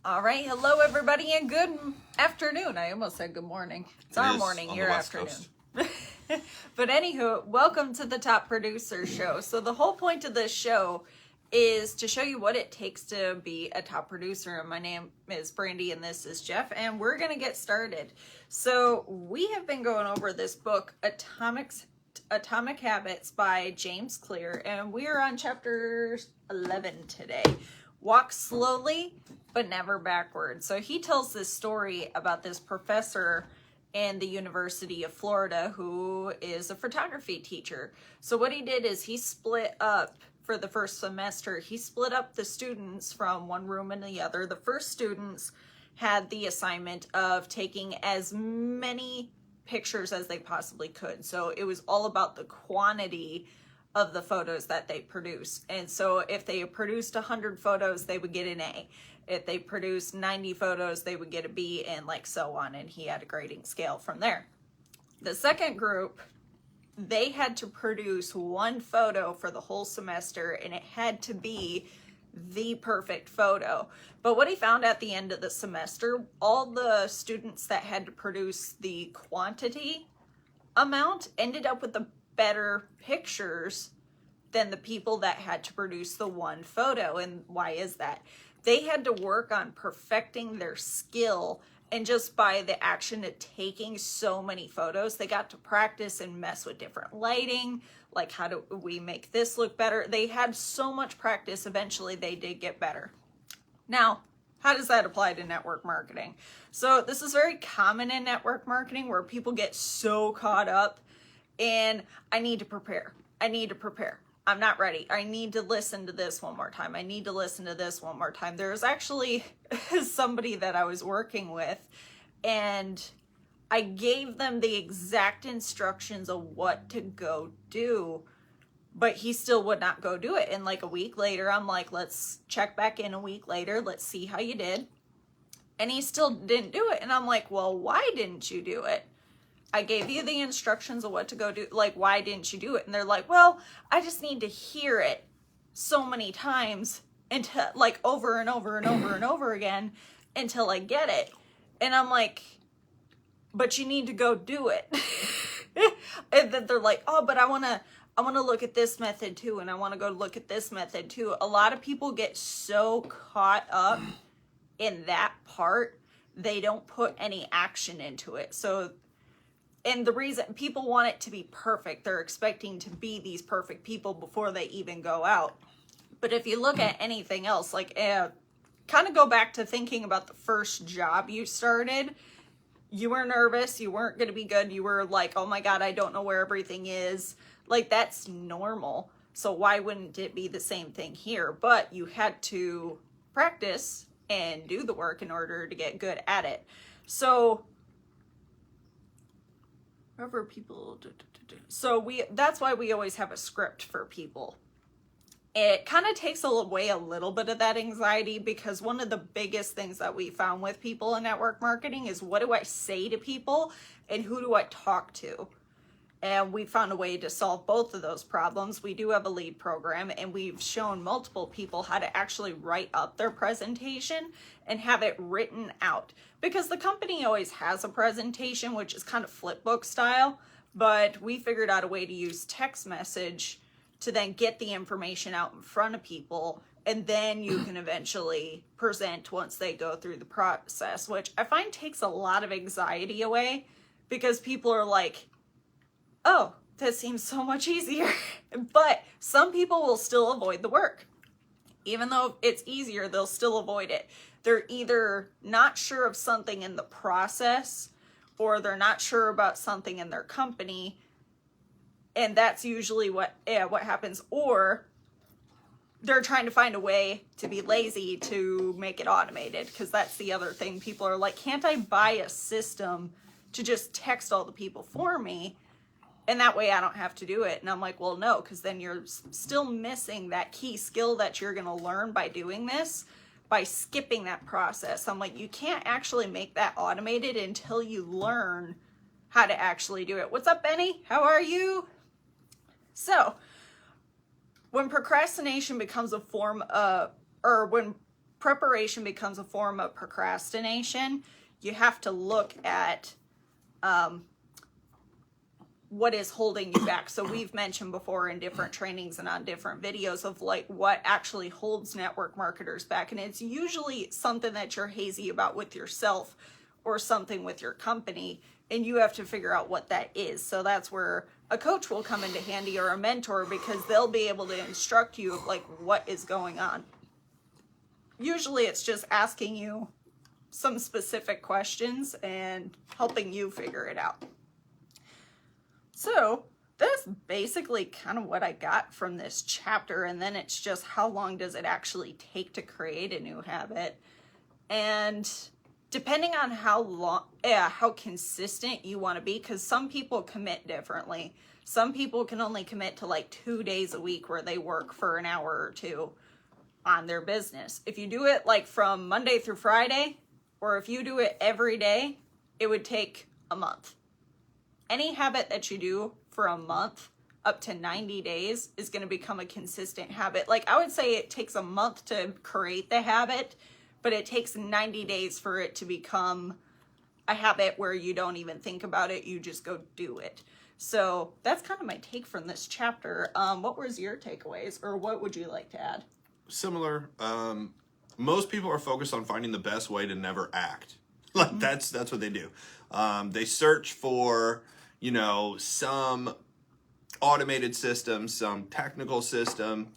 All right, hello everybody and good afternoon. I almost said good morning. It's our morning, your afternoon. But anywho, welcome to the Top Producer Show. So the whole point of this show is to show you what it takes to be a top producer. And my name is Brandy and this is Jeff, and we're going to get started. So we have been going over this book, Atomic Habits by James Clear, and we are on chapter 11 today. Walk slowly, but never backward. So he tells this story about this professor in the University of Florida who is a photography teacher. So what he did is he split up, for the first semester, he split up the students from one room and the other. The first students had the assignment of taking as many pictures as they possibly could. So it was all about the quantity of the photos that they produce. And so if they produced 100 photos, they would get an A. If they produced 90 photos, they would get a B, and like so on. And he had a grading scale from there. The second group, they had to produce one photo for the whole semester, and it had to be the perfect photo. But what he found at the end of the semester, all the students that had to produce the quantity amount ended up with the better pictures than the people that had to produce the one photo. And why is that? They had to work on perfecting their skill, and just by the action of taking so many photos, they got to practice and mess with different lighting, like how do we make this look better. They had so much practice, eventually they did get better. Now, how does that apply to network marketing? So this is very common in network marketing, where people get so caught up and I need to prepare. I'm not ready. I need to listen to this one more time. I need to listen to this one more time. There's actually somebody that I was working with, and I gave them the exact instructions of what to go do, but he still would not go do it. And like a week later, I'm like, let's check back in a week later. Let's see how you did. And he still didn't do it. And I'm like, well, why didn't you do it? I gave you the instructions of what to go do. Like, why didn't you do it? And they're like, well, I just need to hear it so many times until, like, over and over and over and over again until I get it. And I'm like, but you need to go do it. And then they're like, oh, but I want to look at this method too. And I want to go look at this method too. A lot of people get so caught up in that part, they don't put any action into it. So, and the reason people want it to be perfect, they're expecting to be these perfect people before they even go out. But if you look at anything else, like kind of go back to thinking about the first job you started, you were nervous, you weren't going to be good. You were like, oh my God, I don't know where everything is. Like, that's normal. So why wouldn't it be the same thing here? But you had to practice and do the work in order to get good at it. So that's why we always have a script for people. It kind of takes away a little bit of that anxiety, because one of the biggest things that we found with people in network marketing is, what do I say to people and who do I talk to? And we found a way to solve both of those problems. We do have a lead program, and we've shown multiple people how to actually write up their presentation and have it written out. Because the company always has a presentation, which is kind of flipbook style, but we figured out a way to use text message to then get the information out in front of people, and then you can eventually present once they go through the process, which I find takes a lot of anxiety away, because people are like, oh, that seems so much easier. But some people will still avoid the work. Even though it's easier, they'll still avoid it. They're either not sure of something in the process, or they're not sure about something in their company. And that's usually what happens. Or they're trying to find a way to be lazy to make it automated. Because that's the other thing. People are like, can't I buy a system to just text all the people for me? And that way I don't have to do it. And I'm like, well, no, because then you're still missing that key skill that you're going to learn by doing this, by skipping that process. I'm like, you can't actually make that automated until you learn how to actually do it. What's up, Benny? How are you? So when procrastination becomes a form of, or when preparation becomes a form of procrastination, you have to look at what is holding you back. So we've mentioned before in different trainings and on different videos of like what actually holds network marketers back. And it's usually something that you're hazy about with yourself or something with your company, and you have to figure out what that is. So that's where a coach will come into handy, or a mentor, because they'll be able to instruct you of like what is going on. Usually it's just asking you some specific questions and helping you figure it out. So that's basically kind of what I got from this chapter. And then it's just how long does it actually take to create a new habit? And depending on how consistent you want to be, because some people commit differently. Some people can only commit to like 2 days a week where they work for an hour or two on their business. If you do it like from Monday through Friday, or if you do it every day, it would take a month. Any habit that you do for a month up to 90 days is going to become a consistent habit. Like I would say it takes a month to create the habit, but it takes 90 days for it to become a habit where you don't even think about it. You just go do it. So that's kind of my take from this chapter. What was your takeaways, or what would you like to add? Similar. Most people are focused on finding the best way to never act. Like that's what they do. They search for, some automated system, some technical system.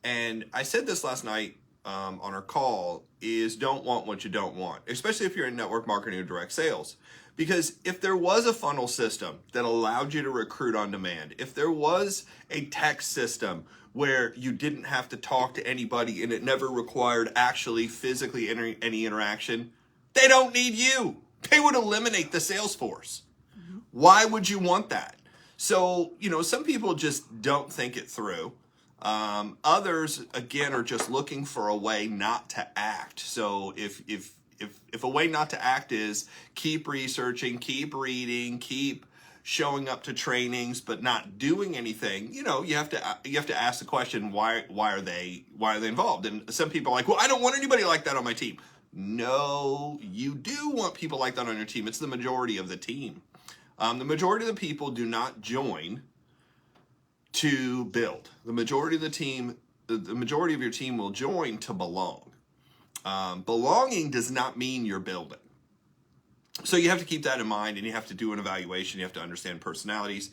And I said this last night on our call, is don't want what you don't want, especially if you're in network marketing or direct sales. Because if there was a funnel system that allowed you to recruit on demand, if there was a text system where you didn't have to talk to anybody and it never required actually physically any interaction, they don't need you. They would eliminate the sales force. Why would you want that? So, some people just don't think it through. Others, again, are just looking for a way not to act. So if a way not to act is keep researching, keep reading, keep showing up to trainings, but not doing anything, you have to ask the question, why are they involved? And some people are like, well, I don't want anybody like that on my team. No, you do want people like that on your team. It's the majority of the team. The majority of the people do not join to build. The majority of your team will join to belong. Belonging does not mean you're building. So you have to keep that in mind, and you have to do an evaluation. You have to understand personalities.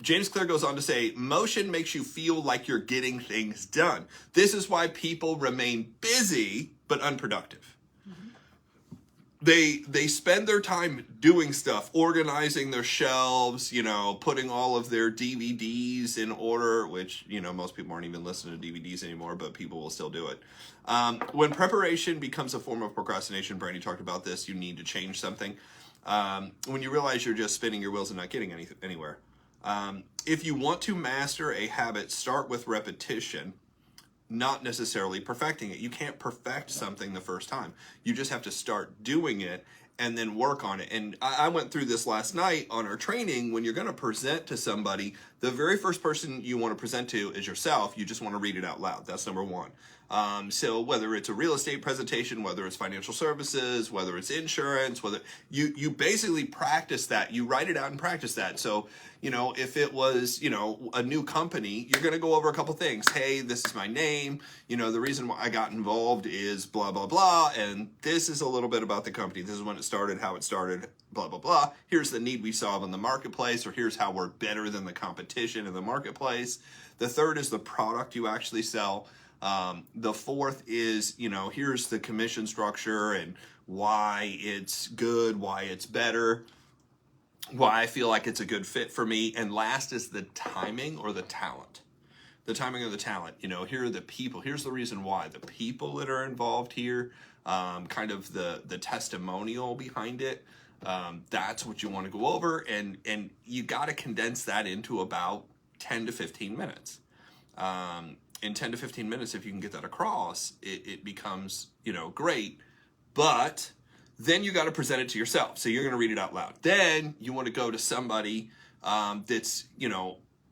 James Clear goes on to say, motion makes you feel like you're getting things done. This is why people remain busy but unproductive. They spend their time doing stuff, organizing their shelves, putting all of their DVDs in order, which, most people aren't even listening to DVDs anymore, but people will still do it. When preparation becomes a form of procrastination, Brandy talked about this, you need to change something. When you realize you're just spinning your wheels and not getting anywhere. If you want to master a habit, start with repetition, not necessarily perfecting it. You can't perfect something the first time. You just have to start doing it and then work on it. And I went through this last night on our training. When you're going to present to somebody, the very first person you want to present to is yourself. You just want to read it out loud. That's number one. So whether it's a real estate presentation, whether it's financial services, whether it's insurance, whether you basically practice that, you write it out and practice that. So, if it was, a new company, you're going to go over a couple things. Hey, this is my name. The reason why I got involved is blah, blah, blah. And this is a little bit about the company. This is when it started, how it started, blah, blah, blah. Here's the need we solve in the marketplace, or here's how we're better than the competition in the marketplace. The third is the product you actually sell. The fourth is, here's the commission structure and why it's good, why it's better, why I feel like it's a good fit for me. And last is the timing or the talent. The timing or the talent. Here are the people. Here's the reason why. The people that are involved here, kind of the testimonial behind it. That's what you want to go over. And you got to condense that into about 10 to 15 minutes. In 10 to 15 minutes, if you can get that across, it becomes, great. But then you got to present it to yourself. So you're going to read it out loud. Then you want to go to somebody that's,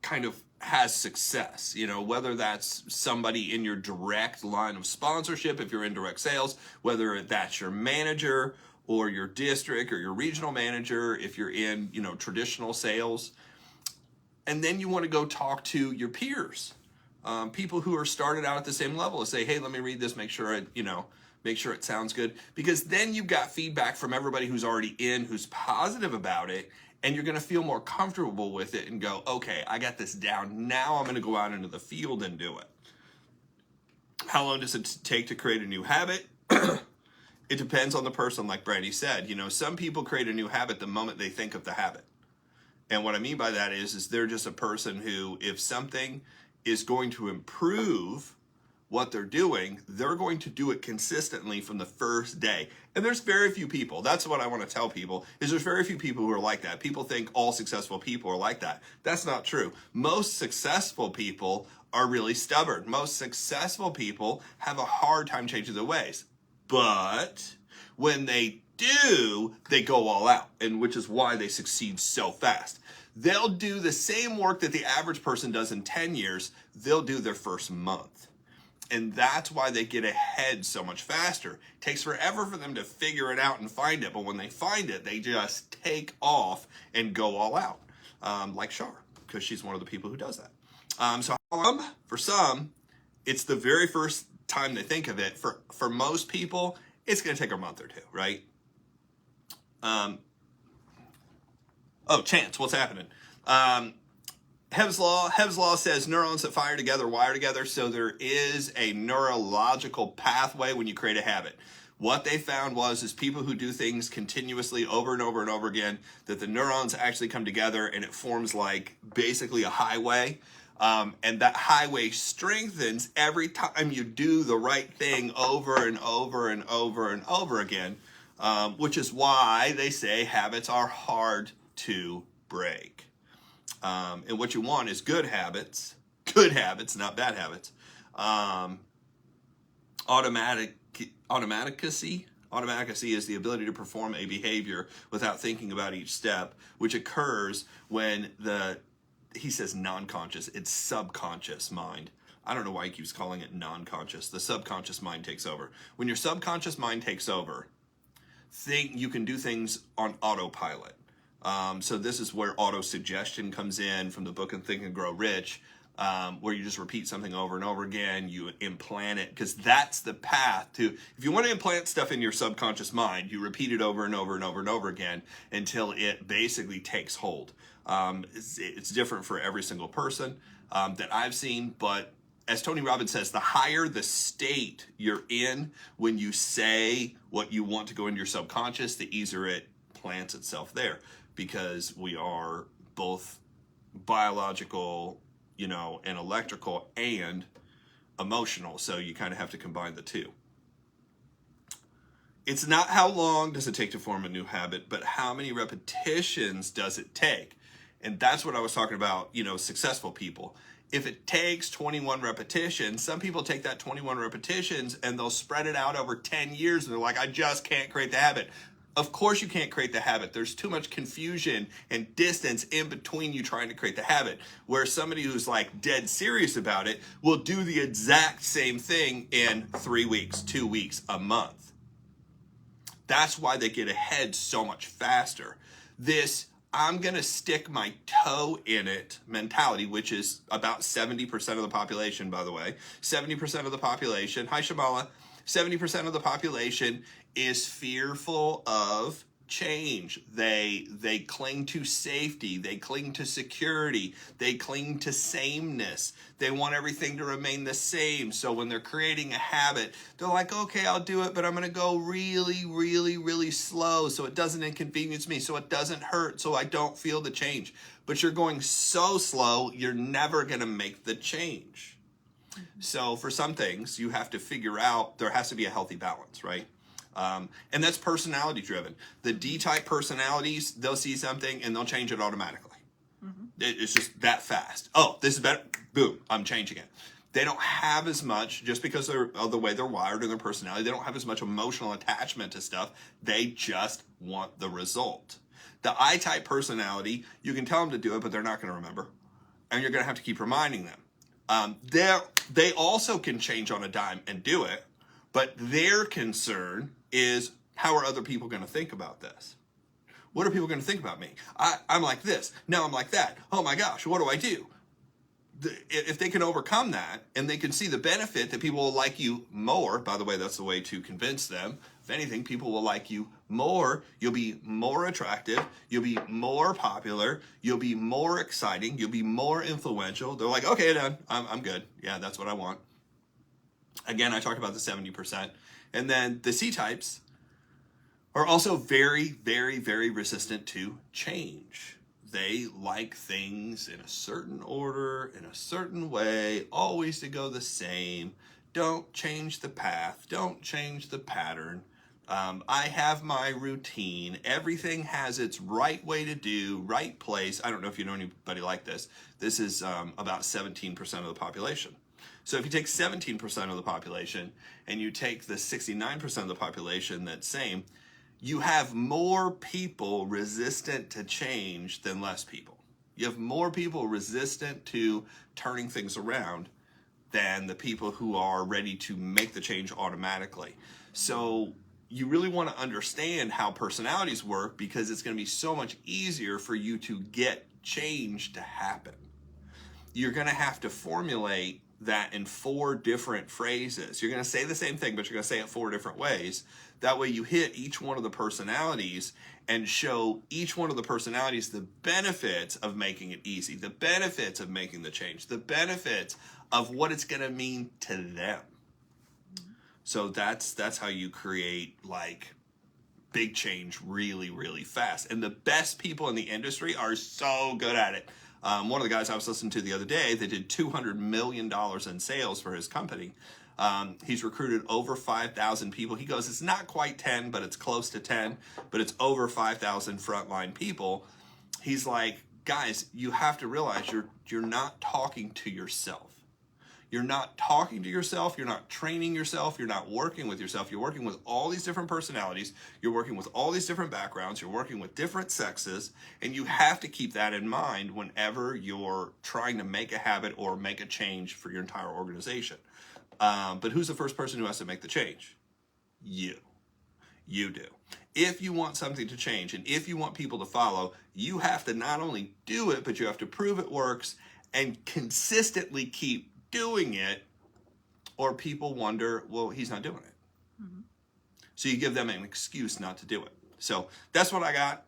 kind of has success, whether that's somebody in your direct line of sponsorship, if you're in direct sales, whether that's your manager or your district or your regional manager, if you're in, traditional sales. And then you want to go talk to your peers, people who are started out at the same level, and say, hey, let me read this, make sure it sounds good. Because then you've got feedback from everybody who's already in, who's positive about it, and you're going to feel more comfortable with it and go, okay, I got this down. Now I'm going to go out into the field and do it. How long does it take to create a new habit? It depends on the person, like Brandy said. Some people create a new habit the moment they think of the habit. And what I mean by that is they're just a person who, if something is going to improve what they're doing, they're going to do it consistently from the first day. And there's very few people. That's what I want to tell people, is there's very few people who are like that. People think all successful people are like that. That's not true. Most successful people are really stubborn. Most successful people have a hard time changing their ways. But when they do, they go all out, and which is why they succeed so fast. They'll do the same work that the average person does in 10 years. They'll do their first month. And that's why they get ahead so much faster. It takes forever for them to figure it out and find it. But when they find it, they just take off and go all out. Like Shar, because she's one of the people who does that. So for some, it's the very first time they think of it. For most people, it's going to take a month or two, right? Chance, what's happening? Hebb's law says neurons that fire together wire together, so there is a neurological pathway when you create a habit. What they found is people who do things continuously over and over and over again, that the neurons actually come together and it forms like basically a highway. And that highway strengthens every time you do the right thing over and over and over and over again, which is why they say habits are hard to break. And what you want is good habits, not bad habits. Automaticacy is the ability to perform a behavior without thinking about each step, which occurs when he says non-conscious, it's subconscious mind. I don't know why he keeps calling it non-conscious. The subconscious mind takes over. When your subconscious mind takes over, you can do things on autopilot. So this is where auto-suggestion comes in from the book and Think and Grow Rich, where you just repeat something over and over again, you implant it, because that's the path to, if you want to implant stuff in your subconscious mind, you repeat it over and over and over and over again until it basically takes hold. It's different for every single person that I've seen, but as Tony Robbins says, the higher the state you're in when you say what you want to go into your subconscious, the easier it plants itself there, because we are both biological, and electrical and emotional. So you kind of have to combine the two. It's not how long does it take to form a new habit, but how many repetitions does it take? And that's what I was talking about, successful people. If it takes 21 repetitions, some people take that 21 repetitions and they'll spread it out over 10 years and they're like, I just can't create the habit. Of course you can't create the habit. There's too much confusion and distance in between you trying to create the habit. Where somebody who's like dead serious about it will do the exact same thing in 3 weeks, 2 weeks, a month. That's why they get ahead so much faster. This I'm going to stick my toe in it mentality, which is about 70% of the population, by the way. 70% of the population, hi Shamala, 70% of the population is fearful of change. They cling to safety. They cling to security. They cling to sameness. They want everything to remain the same. So when they're creating a habit, they're like, okay, I'll do it, but I'm going to go really, really, really slow so it doesn't inconvenience me, so it doesn't hurt, so I don't feel the change. But you're going so slow, you're never going to make the change. So for some things, you have to figure out, there has to be a healthy balance, right? And that's personality driven. The D-type personalities, they'll see something and they'll change it automatically. Mm-hmm. It's just that fast. Oh, this is better. Boom, I'm changing it. They don't have as much, just because of the way they're wired and their personality, they don't have as much emotional attachment to stuff. They just want the result. The I-type personality, you can tell them to do it, but they're not going to remember. and you're going to have to keep reminding them. They also can change on a dime and do it, but their concern is, how are other people going to think about this? What are people going to think about me? I'm like this. Now I'm like that. Oh my gosh, what do I do? If they can overcome that and they can see the benefit that people will like you more, by the way, that's the way to convince them. If anything, people will like you more. You'll be more attractive. You'll be more popular. You'll be more exciting. You'll be more influential. They're like, okay, done. I'm good. Yeah, that's what I want. Again, I talked about the 70%. And then the C-types are also very, very, very resistant to change. They like things in a certain order, in a certain way, always to go the same. Don't change the path. Don't change the pattern. I have my routine. Everything has its right way to do, right place. I don't know if you know anybody like this. This is about 17% of the population. So if you take 17% of the population and you take the 69% of the population that's same, you have more people resistant to change than less people. You have more people resistant to turning things around than the people who are ready to make the change automatically. So you really want to understand how personalities work, because it's going to be so much easier for you to get change to happen. You're going to have to formulate that in 4 different phrases. You're going to say the same thing, but you're going to say it 4 different ways. That way you hit each one of the personalities and show each one of the personalities the benefits of making it easy, the benefits of making the change, the benefits of what it's going to mean to them. So that's how you create like big change really, really fast. And the best people in the industry are so good at it. One of the guys I was listening to the other day, they did $200 million in sales for his company. He's recruited over 5,000 people. He goes, it's not quite 10, but it's close to 10, but it's over 5,000 frontline people. He's like, guys, you have to realize you're not talking to yourself. You're not talking to yourself. You're not training yourself. You're not working with yourself. You're working with all these different personalities. You're working with all these different backgrounds. You're working with different sexes. And you have to keep that in mind whenever you're trying to make a habit or make a change for your entire organization. But who's the first person who has to make the change? You. You do. If you want something to change and if you want people to follow, you have to not only do it, but you have to prove it works and consistently keep doing it, or people wonder, well, he's not doing it. Mm-hmm. So you give them an excuse not to do it. So that's what I got.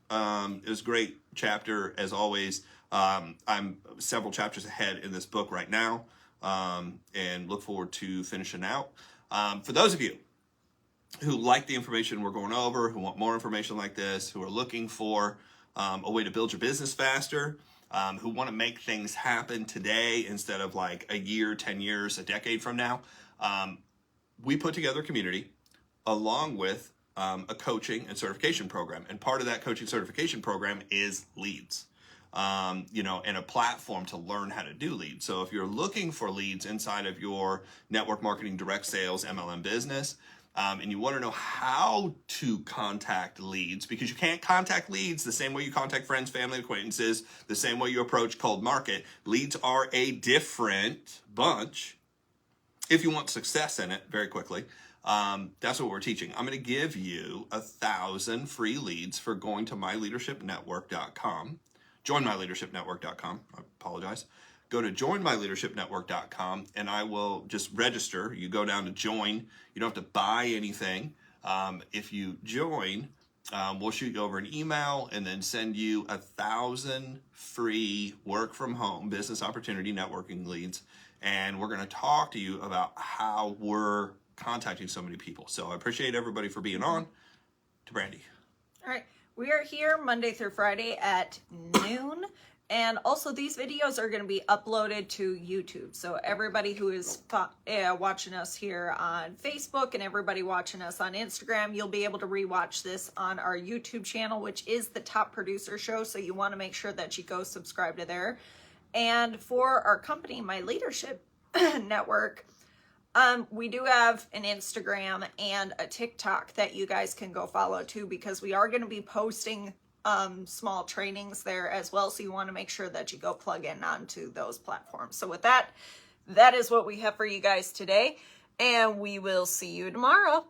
It was a great chapter, as always. I'm several chapters ahead in this book right now, and look forward to finishing out. For those of you who like the information we're going over, who want more information like this, who are looking for a way to build your business faster, who want to make things happen today instead of like a year, 10 years, a decade from now, we put together a community along with a coaching and certification program. And part of that coaching certification program is leads, and a platform to learn how to do leads. So if you're looking for leads inside of your network marketing, direct sales, MLM business, and you want to know how to contact leads, because you can't contact leads the same way you contact friends, family, acquaintances, the same way you approach cold market. Leads are a different bunch. If you want success in it very quickly, that's what we're teaching. I'm going to give you 1,000 free leads for going to myleadershipnetwork.com. Join myleadershipnetwork.com. I apologize. Go to joinmyleadershipnetwork.com and I will just register. You go down to join. You don't have to buy anything. If you join, we'll shoot you over an email and then send you 1,000 free work from home business opportunity networking leads. And we're going to talk to you about how we're contacting so many people. So I appreciate everybody for being on. To Brandy. All right. We are here Monday through Friday at noon. And also these videos are going to be uploaded to YouTube. So everybody who is watching us here on Facebook and everybody watching us on Instagram, you'll be able to rewatch this on our YouTube channel, which is the Top Producer Show. So you want to make sure that you go subscribe to there. And for our company, My Leadership Network, we do have an Instagram and a TikTok that you guys can go follow too, because we are going to be posting small trainings there as well. So you want to make sure that you go plug in onto those platforms. So with that, that is what we have for you guys today. And we will see you tomorrow.